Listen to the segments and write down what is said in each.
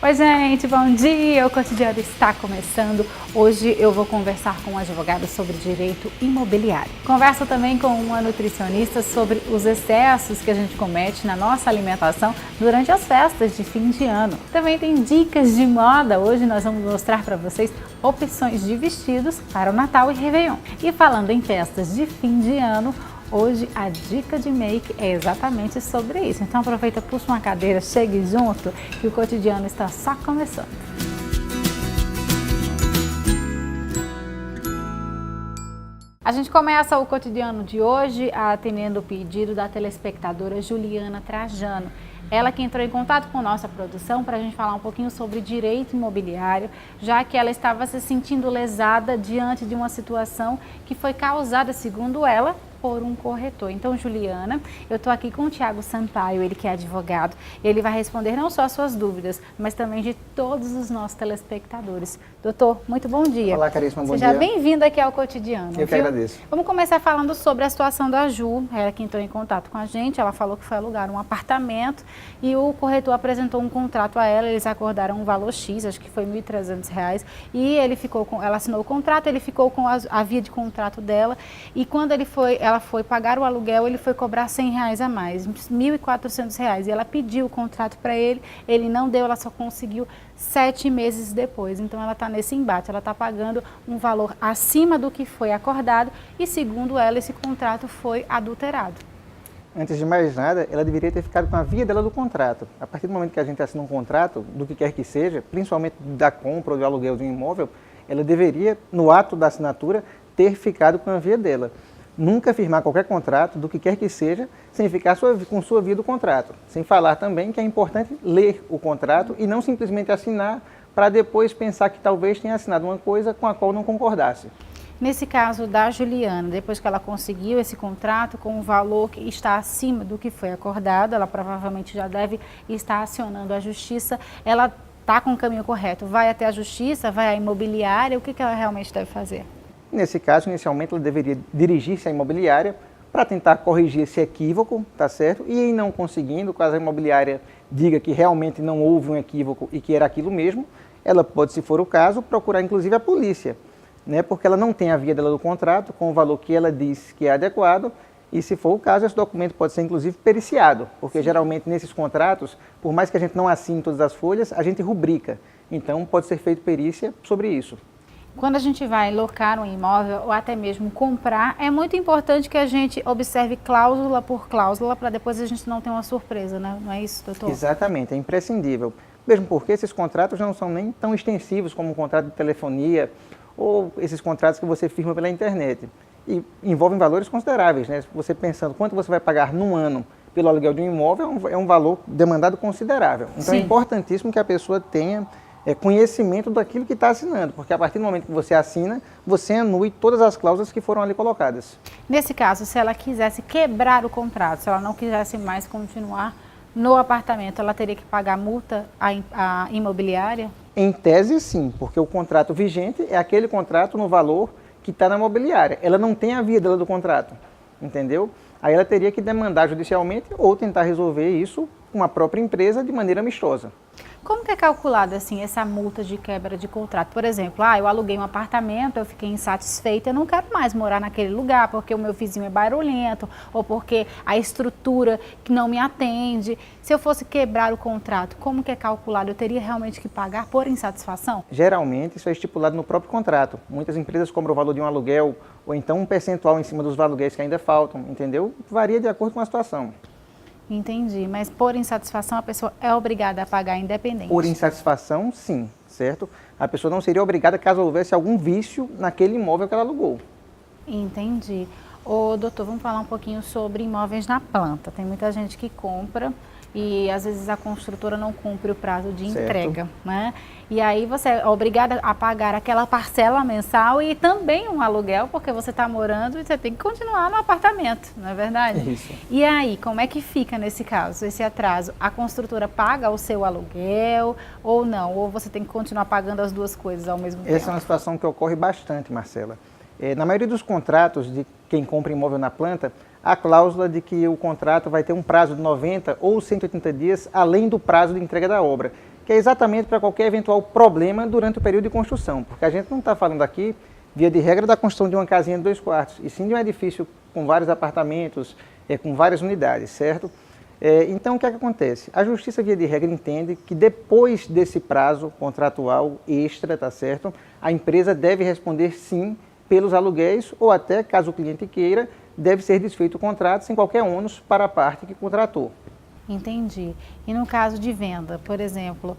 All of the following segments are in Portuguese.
Oi gente, bom dia! O Cotidiano está começando. Hoje eu vou conversar com um advogado sobre direito imobiliário. Converso também com uma nutricionista sobre os excessos que a gente comete na nossa alimentação durante as festas de fim de ano. Também tem dicas de moda. Hoje nós vamos mostrar para vocês opções de vestidos para o Natal e Réveillon. E falando em festas de fim de ano, hoje a dica de make é exatamente sobre isso. Então aproveita, puxa uma cadeira, chegue junto, que o Cotidiano está só começando. A gente começa o Cotidiano de hoje atendendo o pedido da telespectadora Juliana Trajano. Ela que entrou em contato com nossa produção para a gente falar um pouquinho sobre direito imobiliário, já que ela estava se sentindo lesada diante de uma situação que foi causada, segundo ela, por um corretor. Então, Juliana, eu estou aqui com o Thiago Sampaio, ele que é advogado, e ele vai responder não só as suas dúvidas, mas também de todos os nossos telespectadores. Doutor, muito bom dia. Olá, Caríssima, bom dia. Seja bem-vindo aqui ao Cotidiano. Eu que agradeço. Vamos começar falando sobre a situação da Ju, ela que entrou em contato com a gente, ela falou que foi alugar um apartamento e o corretor apresentou um contrato a ela, eles acordaram um valor X, acho que foi R$ 1.300, e ela assinou o contrato, ele ficou com a via de contrato dela, e quando ela foi pagar o aluguel, ele foi cobrar R$ 100 a mais, R$ 1.400, e ela pediu o contrato para ele, ele não deu, ela só conseguiu 7 meses depois. Então ela está nesse embate, ela está pagando um valor acima do que foi acordado e, segundo ela, esse contrato foi adulterado. Antes de mais nada, ela deveria ter ficado com a via dela do contrato. A partir do momento que a gente assina um contrato, do que quer que seja, principalmente da compra ou do aluguel de um imóvel, ela deveria, no ato da assinatura, ter ficado com a via dela. Nunca firmar qualquer contrato, do que quer que seja, sem ficar com sua via do contrato. Sem falar também que é importante ler o contrato e não simplesmente assinar para depois pensar que talvez tenha assinado uma coisa com a qual não concordasse. Nesse caso da Juliana, depois que ela conseguiu esse contrato com um valor que está acima do que foi acordado, ela provavelmente já deve estar acionando a justiça, ela está com o caminho correto, vai até a justiça, vai à imobiliária, o que ela realmente deve fazer? Nesse caso, inicialmente, ela deveria dirigir-se à imobiliária para tentar corrigir esse equívoco, tá certo? E em não conseguindo, caso a imobiliária diga que realmente não houve um equívoco e que era aquilo mesmo, ela pode, se for o caso, procurar inclusive a polícia, né? Porque ela não tem a via dela do contrato com o valor que ela diz que é adequado e, se for o caso, esse documento pode ser inclusive periciado, porque geralmente nesses contratos, por mais que a gente não assine todas as folhas, a gente rubrica. Então pode ser feita perícia sobre isso. Quando a gente vai locar um imóvel ou até mesmo comprar, é muito importante que a gente observe cláusula por cláusula para depois a gente não ter uma surpresa, né? Não é isso, doutor? Exatamente, é imprescindível. Mesmo porque esses contratos não são nem tão extensivos como um contrato de telefonia ou esses contratos que você firma pela internet. E envolvem valores consideráveis, né? Você pensando quanto você vai pagar num ano pelo aluguel de um imóvel, é um valor demandado considerável. Então, sim, é importantíssimo que a pessoa tenha conhecimento daquilo que está assinando, porque a partir do momento que você assina, você anui todas as cláusulas que foram ali colocadas. Nesse caso, se ela quisesse quebrar o contrato, se ela não quisesse mais continuar no apartamento, ela teria que pagar multa à imobiliária? Em tese, sim, porque o contrato vigente é aquele contrato no valor que está na imobiliária. Ela não tem a via dela do contrato, entendeu? Aí ela teria que demandar judicialmente ou tentar resolver isso com a própria empresa de maneira amistosa. Como que é calculada assim essa multa de quebra de contrato? Por exemplo, eu aluguei um apartamento, eu fiquei insatisfeita, eu não quero mais morar naquele lugar porque o meu vizinho é barulhento ou porque a estrutura que não me atende. Se eu fosse quebrar o contrato, como que é calculado? Eu teria realmente que pagar por insatisfação? Geralmente isso é estipulado no próprio contrato. Muitas empresas cobram o valor de um aluguel ou então um percentual em cima dos aluguéis que ainda faltam, entendeu? Varia de acordo com a situação. Entendi, mas por insatisfação a pessoa é obrigada a pagar independente? Por insatisfação, sim, certo? A pessoa não seria obrigada caso houvesse algum vício naquele imóvel que ela alugou. Entendi. Ô, doutor, vamos falar um pouquinho sobre imóveis na planta. Tem muita gente que compra e às vezes a construtora não cumpre o prazo de entrega, né? E aí você é obrigada a pagar aquela parcela mensal e também um aluguel, porque você está morando e você tem que continuar no apartamento, não é verdade? Isso. E aí, como é que fica nesse caso, esse atraso? A construtora paga o seu aluguel ou não? Ou você tem que continuar pagando as duas coisas ao mesmo tempo? Essa é uma situação que ocorre bastante, Marcela. Na maioria dos contratos de quem compra imóvel na planta, há cláusula de que o contrato vai ter um prazo de 90 ou 180 dias além do prazo de entrega da obra. que é exatamente para qualquer eventual problema durante o período de construção, porque a gente não está falando aqui, via de regra, da construção de uma casinha de 2 quartos, e sim de um edifício com vários apartamentos, com várias unidades, certo? Então, o que é que acontece? A Justiça, via de regra, entende que depois desse prazo contratual extra, tá certo? A empresa deve responder sim pelos aluguéis ou até, caso o cliente queira, deve ser desfeito o contrato sem qualquer ônus para a parte que contratou. Entendi. E no caso de venda, por exemplo,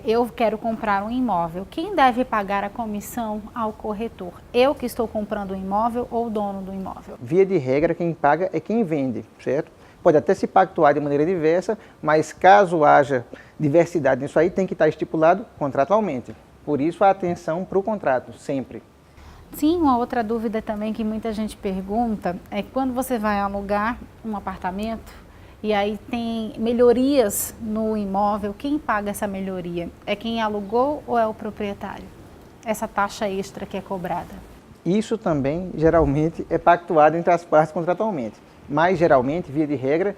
eu quero comprar um imóvel, quem deve pagar a comissão ao corretor? Eu que estou comprando o imóvel ou o dono do imóvel? Via de regra, quem paga é quem vende, certo? Pode até se pactuar de maneira diversa, mas caso haja diversidade nisso aí, tem que estar estipulado contratualmente. Por isso, a atenção para o contrato, sempre. Sim, uma outra dúvida também que muita gente pergunta é que quando você vai alugar um apartamento e aí tem melhorias no imóvel, quem paga essa melhoria? É quem alugou ou é o proprietário? Essa taxa extra que é cobrada? Isso também, geralmente, é pactuado entre as partes contratualmente. Mas, geralmente, via de regra,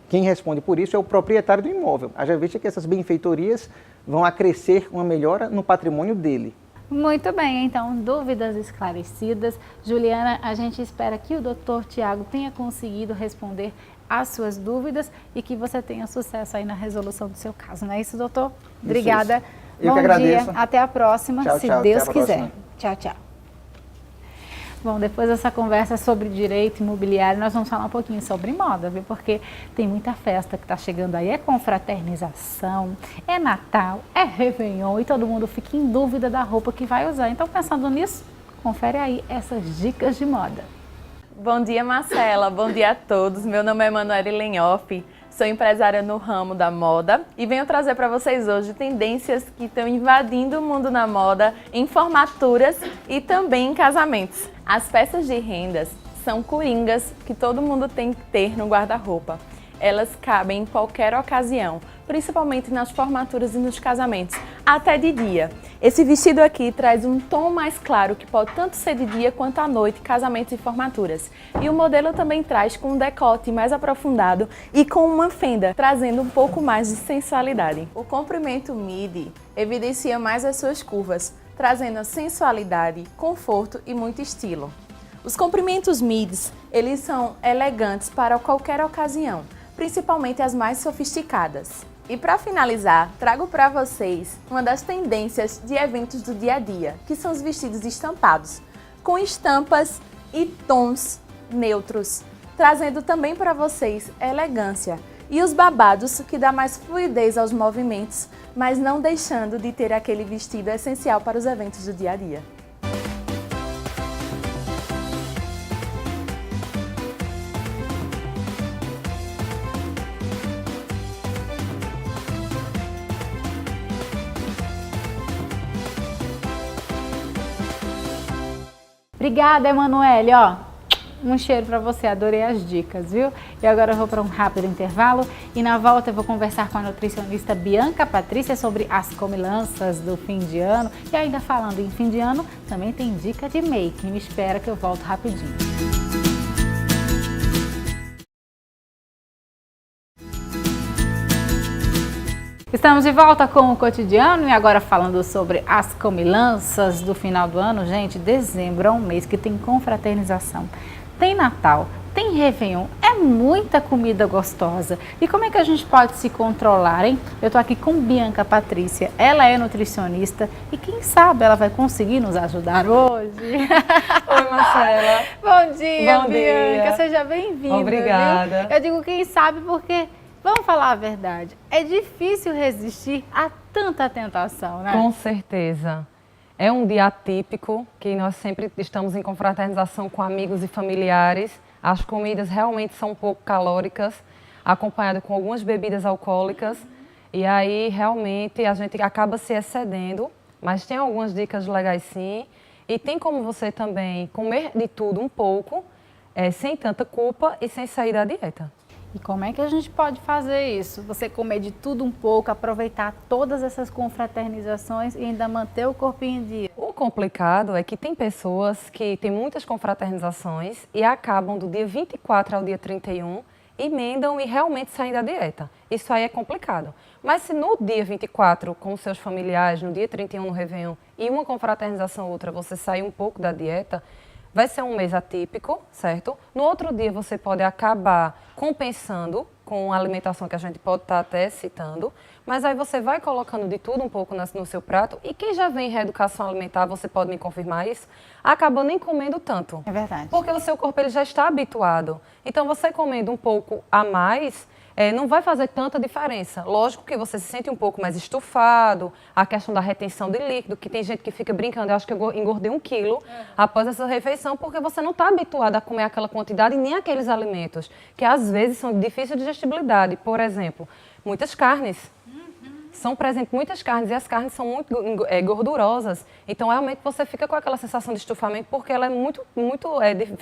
quem responde por isso é o proprietário do imóvel. Haja vista que essas benfeitorias vão acrescer uma melhora no patrimônio dele. Muito bem, então, dúvidas esclarecidas. Juliana, a gente espera que o Dr. Tiago tenha conseguido responder às suas dúvidas e que você tenha sucesso aí na resolução do seu caso. Não é isso, doutor? Obrigada. Isso. Eu que agradeço. Dia, até a próxima, tchau, se tchau, Deus até a quiser. próxima. Tchau, tchau. Bom, depois dessa conversa sobre direito imobiliário, nós vamos falar um pouquinho sobre moda, viu? Porque tem muita festa que está chegando aí, é confraternização, é Natal, é Réveillon e todo mundo fica em dúvida da roupa que vai usar. Então, pensando nisso, confere aí essas dicas de moda. Bom dia, Marcela. Bom dia a todos. Meu nome é Emanuele Lenhoff, sou empresária no ramo da moda e venho trazer para vocês hoje tendências que estão invadindo o mundo na moda em formaturas e também em casamentos. As peças de rendas são coringas que todo mundo tem que ter no guarda-roupa. Elas cabem em qualquer ocasião, principalmente nas formaturas e nos casamentos, até de dia. Esse vestido aqui traz um tom mais claro, que pode tanto ser de dia quanto à noite, casamentos e formaturas. E o modelo também traz com um decote mais aprofundado e com uma fenda, trazendo um pouco mais de sensualidade. O comprimento midi evidencia mais as suas curvas, trazendo sensualidade, conforto e muito estilo. Os comprimentos midis, eles são elegantes para qualquer ocasião, principalmente as mais sofisticadas. E para finalizar, trago para vocês uma das tendências de eventos do dia a dia, que são os vestidos estampados, com estampas e tons neutros, trazendo também para vocês elegância. E os babados, que dá mais fluidez aos movimentos, mas não deixando de ter aquele vestido essencial para os eventos do dia a dia. Obrigada, Emanuele, um cheiro para você, adorei as dicas, viu? E agora eu vou para um rápido intervalo e na volta eu vou conversar com a nutricionista Bianca Patrícia sobre as comilanças do fim de ano. E ainda falando em fim de ano, também tem dica de make. Me espera que eu volto rapidinho. Estamos de volta com o cotidiano e agora falando sobre as comilanças do final do ano. Gente, dezembro é um mês que tem confraternização, tem Natal, tem Réveillon, é muita comida gostosa. E como é que a gente pode se controlar, hein? Eu tô aqui com Bianca Patrícia, ela é nutricionista e quem sabe ela vai conseguir nos ajudar hoje. Oi, Marcela. Bom dia, Bom Bianca, dia. Seja bem-vinda. Obrigada. Viu? Eu digo quem sabe porque... Vamos falar a verdade, é difícil resistir a tanta tentação, né? Com certeza. É um dia atípico, que nós sempre estamos em confraternização com amigos e familiares. As comidas realmente são um pouco calóricas, acompanhado com algumas bebidas alcoólicas. E aí, realmente, a gente acaba se excedendo, mas tem algumas dicas legais sim. E tem como você também comer de tudo um pouco, sem tanta culpa e sem sair da dieta. E como é que a gente pode fazer isso? Você comer de tudo um pouco, aproveitar todas essas confraternizações e ainda manter o corpinho em dia? O complicado é que tem pessoas que têm muitas confraternizações e acabam do dia 24 ao dia 31 emendam e realmente saem da dieta. Isso aí é complicado. Mas se no dia 24, com os seus familiares, no dia 31 no Réveillon, e uma confraternização ou outra, você sair um pouco da dieta, vai ser um mês atípico, certo? No outro dia você pode acabar compensando com a alimentação que a gente pode estar até citando, mas aí você vai colocando de tudo um pouco no seu prato, e quem já vem em reeducação alimentar, você pode me confirmar isso, acaba nem comendo tanto. É verdade. Porque o seu corpo ele já está habituado. Então você comendo um pouco a mais, não vai fazer tanta diferença. Lógico que você se sente um pouco mais estufado, a questão da retenção de líquido, que tem gente que fica brincando, eu acho que eu engordei 1 quilo após essa refeição, porque você não está habituado a comer aquela quantidade e nem aqueles alimentos, que às vezes são de difícil digestibilidade. Por exemplo, muitas carnes. São presentes muitas carnes e as carnes são muito gordurosas. Então, realmente, você fica com aquela sensação de estufamento porque ela é muito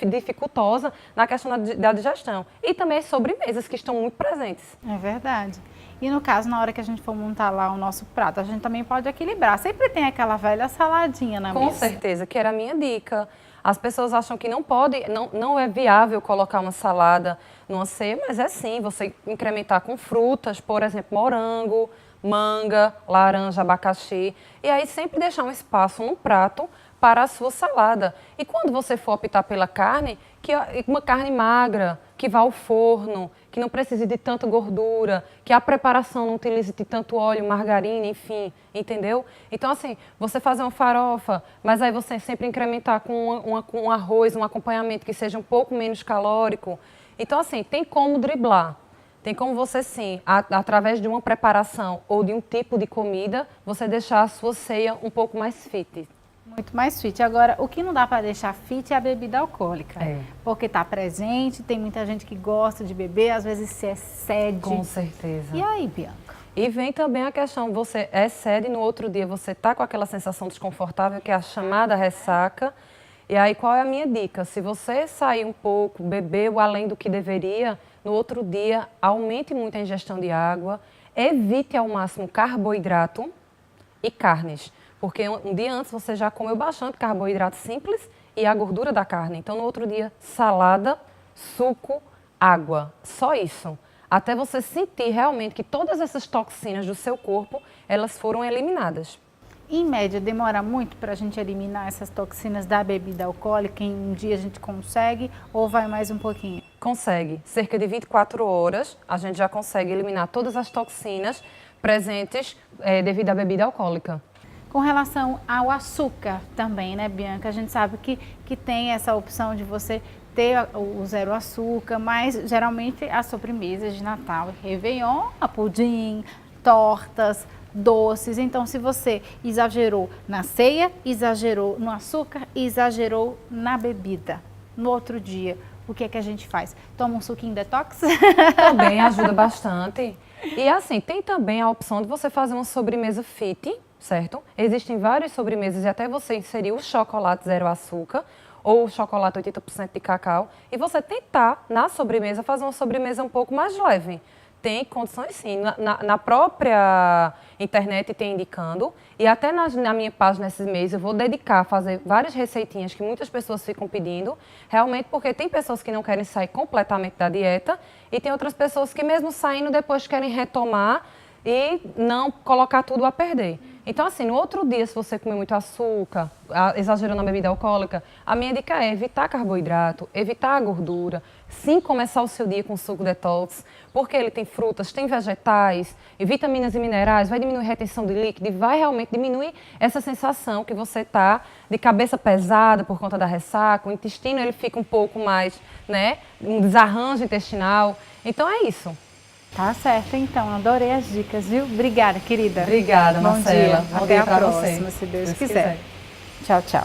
dificultosa na questão da digestão. E também as sobremesas que estão muito presentes. É verdade. E no caso, na hora que a gente for montar lá o nosso prato, a gente também pode equilibrar. Sempre tem aquela velha saladinha na mesa. Com certeza, que era a minha dica. As pessoas acham que não é viável colocar uma salada numa ceia, mas é sim, você incrementar com frutas, por exemplo, morango, manga, laranja, abacaxi, e aí sempre deixar um espaço no prato para a sua salada. E quando você for optar pela carne, que uma carne magra, que vá ao forno, que não precise de tanta gordura, que a preparação não utilize de tanto óleo, margarina, enfim, entendeu? Então, assim, você fazer uma farofa, mas aí você sempre incrementar com um arroz, um acompanhamento que seja um pouco menos calórico. Então, assim, tem como driblar. Tem como você, sim, através de uma preparação ou de um tipo de comida, você deixar a sua ceia um pouco mais fit. Muito mais fit. Agora, o que não dá para deixar fit é a bebida alcoólica. É. Porque está presente, tem muita gente que gosta de beber, às vezes se excede. Com certeza. E aí, Bianca? E vem também a questão, você excede, no outro dia você está com aquela sensação desconfortável, que é a chamada ressaca. E aí, qual é a minha dica? Se você sair um pouco, bebeu além do que deveria, no outro dia, aumente muito a ingestão de água, evite ao máximo carboidrato e carnes, porque um dia antes você já comeu bastante carboidrato simples e a gordura da carne. Então, no outro dia, salada, suco, água, só isso. Até você sentir realmente que todas essas toxinas do seu corpo, elas foram eliminadas. Em média, demora muito para a gente eliminar essas toxinas da bebida alcoólica? Em um dia a gente consegue ou vai mais um pouquinho? Consegue. Cerca de 24 horas, a gente já consegue eliminar todas as toxinas presentes devido à bebida alcoólica. Com relação ao açúcar também, né, Bianca? A gente sabe que tem essa opção de você ter o zero açúcar, mas geralmente as sobremesas de Natal e Réveillon, a pudim, tortas, doces. Então, se você exagerou na ceia, exagerou no açúcar e exagerou na bebida, no outro dia, o que é que a gente faz? Toma um suquinho detox? Também ajuda bastante. E assim, tem também a opção de você fazer uma sobremesa fit, certo? Existem várias sobremesas e até você inserir o chocolate zero açúcar ou o chocolate 80% de cacau e você tentar, na sobremesa, fazer uma sobremesa um pouco mais leve. Tem condições sim, na própria internet tem indicando e até na minha página esses meses eu vou dedicar a fazer várias receitinhas que muitas pessoas ficam pedindo, realmente porque tem pessoas que não querem sair completamente da dieta e tem outras pessoas que mesmo saindo depois querem retomar e não colocar tudo a perder. Então, assim, no outro dia, se você comer muito açúcar, exagerando na bebida alcoólica, a minha dica é evitar carboidrato, evitar a gordura, sim começar o seu dia com suco detox, porque ele tem frutas, tem vegetais, e vitaminas e minerais, vai diminuir a retenção de líquido e vai realmente diminuir essa sensação que você está de cabeça pesada por conta da ressaca, o intestino ele fica um pouco mais, né, um desarranjo intestinal. Então é isso. Tá certo, então. Adorei as dicas, viu? Obrigada, querida. Obrigada, Marcela. Bom dia. Bom Até dia a pra próxima, você. se Deus Se quiser. Tchau, tchau.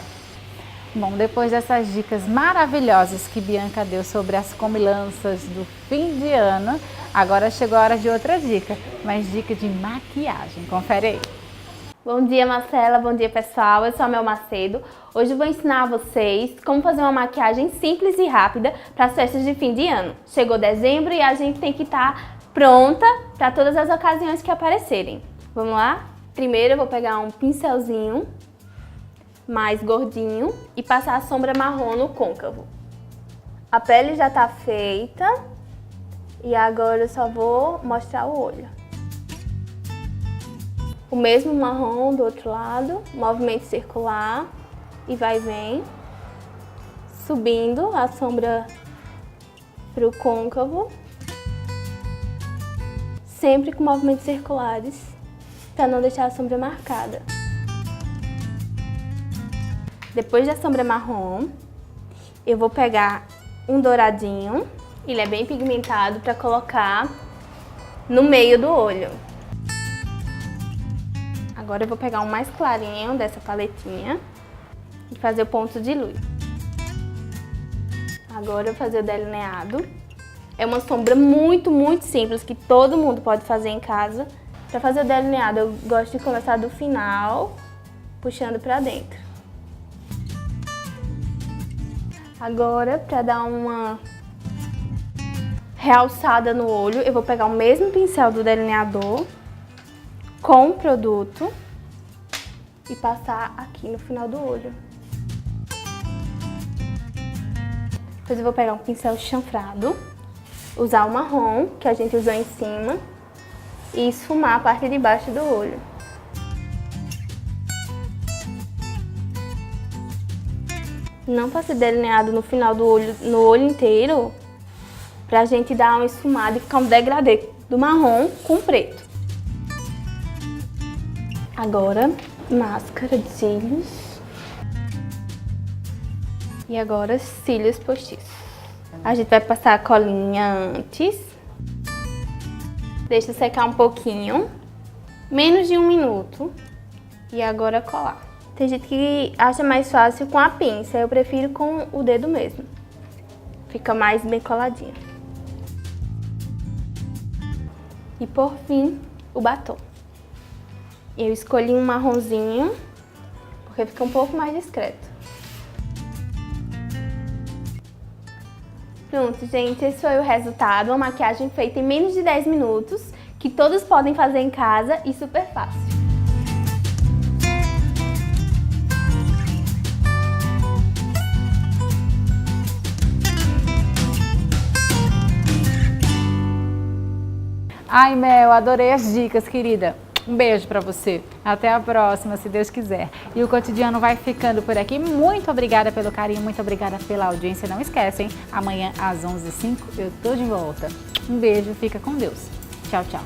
Bom, depois dessas dicas maravilhosas que Bianca deu sobre as comilanças do fim de ano, agora chegou a hora de outra dica, mas dica de maquiagem. Confere aí. Bom dia, Marcela. Bom dia, pessoal. Eu sou a Mel Macedo. Hoje eu vou ensinar a vocês como fazer uma maquiagem simples e rápida para as festas de fim de ano. Chegou dezembro e a gente tem que estar pronta para todas as ocasiões que aparecerem. Vamos lá? Primeiro eu vou pegar um pincelzinho mais gordinho e passar a sombra marrom no côncavo. A pele já está feita E agora eu só vou mostrar o olho. O mesmo marrom do outro lado, movimento circular e vai e vem. Subindo a sombra pro côncavo. Sempre com movimentos circulares, para não deixar a sombra marcada. Depois da sombra marrom, eu vou pegar um douradinho, ele é bem pigmentado, para colocar no meio do olho. Agora eu vou pegar um mais clarinho dessa paletinha e fazer o ponto de luz. Agora eu vou fazer o delineado. É uma sombra muito simples que todo mundo pode fazer em casa. Para fazer o delineado, eu gosto de começar do final, puxando para dentro. Agora, para dar uma realçada no olho, eu vou pegar o mesmo pincel do delineador com o produto e passar aqui no final do olho. Depois eu vou pegar um pincel chanfrado, usar o marrom, que a gente usou em cima, e esfumar a parte de baixo do olho. Não fazer delineado no final do olho, no olho inteiro, pra gente dar uma esfumada e ficar um degradê do marrom com preto. Agora, máscara de cílios. E agora, cílios postiços. A gente vai passar a colinha antes. Deixa secar um pouquinho. Menos de 1 minuto. E agora colar. Tem gente que acha mais fácil com a pinça. Eu prefiro com o dedo mesmo. Fica mais bem coladinho. E por fim, o batom. Eu escolhi um marronzinho, porque fica um pouco mais discreto. Pronto, gente, esse foi o resultado, uma maquiagem feita em menos de 10 minutos, que todos podem fazer em casa e super fácil. Ai, Mel, adorei as dicas, querida. Um beijo pra você. Até a próxima, se Deus quiser. E o Cotidiano vai ficando por aqui. Muito obrigada pelo carinho, muito obrigada pela audiência. Não esquecem, amanhã às 11h05 eu tô de volta. Um beijo, fica com Deus. Tchau, tchau.